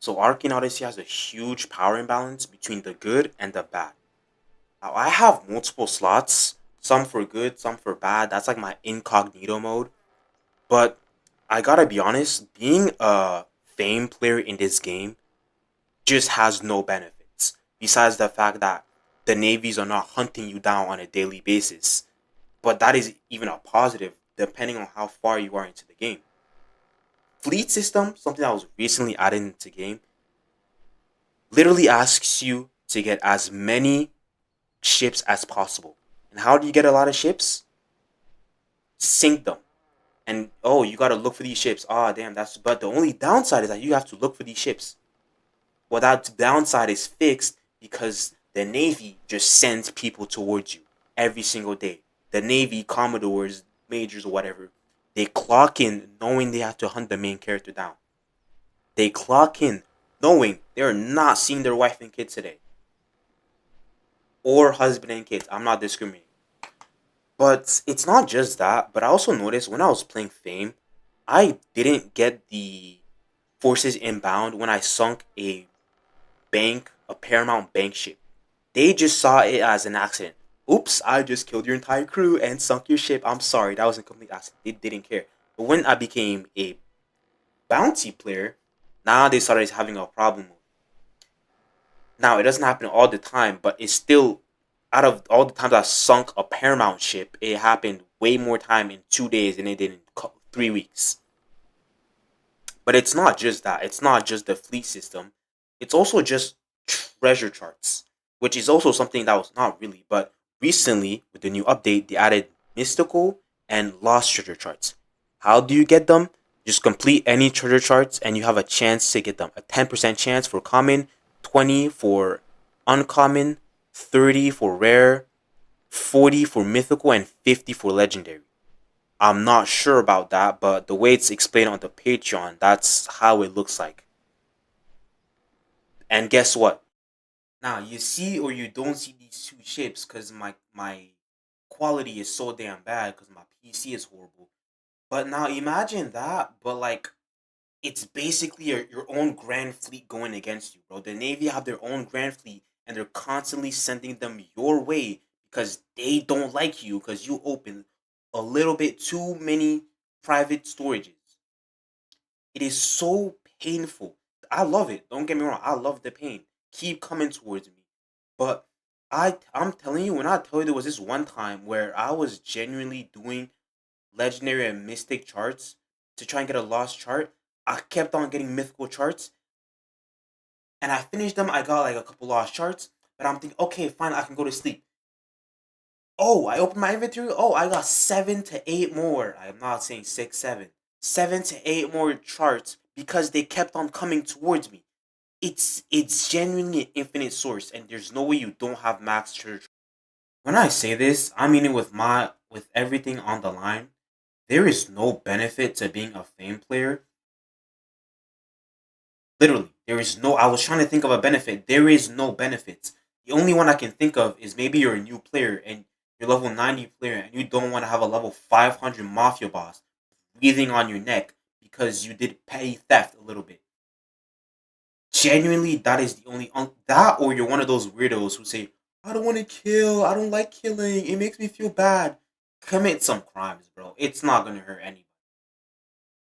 So Arcane Odyssey has a huge power imbalance between the good and the bad. Now I have multiple slots, some for good, some for bad. That's like my incognito mode. But I gotta be honest, being a fame player in this game just has no benefits. Besides the fact that the navies are not hunting you down on a daily basis. But that is even a positive depending on how far you are into the game. Fleet system, something that was recently added into the game, literally asks you to get as many ships as possible. And how do you get a lot of ships? Sink them. And oh, you gotta look for these ships. Ah, damn, that's but the only downside is that you have to look for these ships. Well, that downside is fixed because the Navy just sends people towards you every single day. The Navy, Commodores, Majors, or whatever, they clock in knowing they have to hunt the main character down. They clock in knowing they're not seeing their wife and kids today. Or husband and kids. I'm not discriminating. But it's not just that, but I also noticed when I was playing Fame, I didn't get the forces inbound when I sunk a Paramount bank ship. They just saw it as an accident. Oops, I just killed your entire crew and sunk your ship. I'm sorry, that was a complete accident. They didn't care. But when I became a bounty player, now they started having a problem. Now it doesn't happen all the time, but it's still out of all the times I sunk a Paramount ship, it happened way more time in 2 days than it did in 3 weeks. But it's not just that. It's not just the fleet system. It's also just treasure charts, which is also something that was not really. But recently, with the new update, they added mystical and lost treasure charts. How do you get them? Just complete any treasure charts, and you have a chance to get them. A 10% chance for common, 20 for uncommon, 30 for rare, 40 for mythical, and 50 for legendary. I'm not sure about that, but the way it's explained on the Patreon, that's how it looks like. And guess what? Now you see or you don't see these two ships because my quality is so damn bad because my PC is horrible. But now imagine that, but like it's basically your own grand fleet going against you, bro. The Navy have their own grand fleet and they're constantly sending them your way because they don't like you because you open a little bit too many private storages. It is so painful. I love it. Don't get me wrong. I love the pain. Keep coming towards me. But I'm telling you, when I tell you there was this one time where I was genuinely doing legendary and mystic charts to try and get a lost chart, I kept on getting mythical charts and I finished them. I got like a couple lost charts, but I'm thinking, okay, fine, I can go to sleep. Oh, I opened my inventory. Oh, I got 7 to 8 more. I'm not saying six, seven. 7 to 8 more charts because they kept on coming towards me. It's genuinely an infinite source, and there's no way you don't have max church. When I say this, I mean it with everything on the line. There is no benefit to being a fame player. Literally, there is no. I was trying to think of a benefit. There is no benefits. The only one I can think of is maybe you're a new player and you're level 90 player and you don't want to have a level 500 mafia boss breathing on your neck because you did petty theft a little bit. Genuinely, that is the only that, or you're one of those weirdos who say, "I don't want to kill. I don't like killing. It makes me feel bad." Commit some crimes, bro. It's not gonna hurt anybody.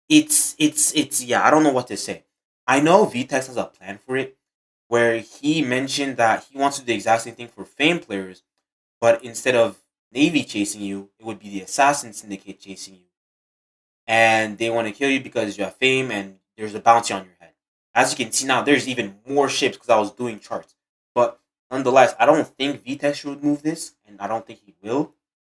It's yeah. I don't know what to say. I know VTEX has a plan for it, where he mentioned that he wants to do the exact same thing for Fame players, but instead of Navy chasing you, it would be the Assassin Syndicate chasing you, and they want to kill you because you have Fame and there's a bounty on your head. As you can see now, there's even more ships because I was doing charts, but nonetheless, I don't think VTEX should remove this, and I don't think he will.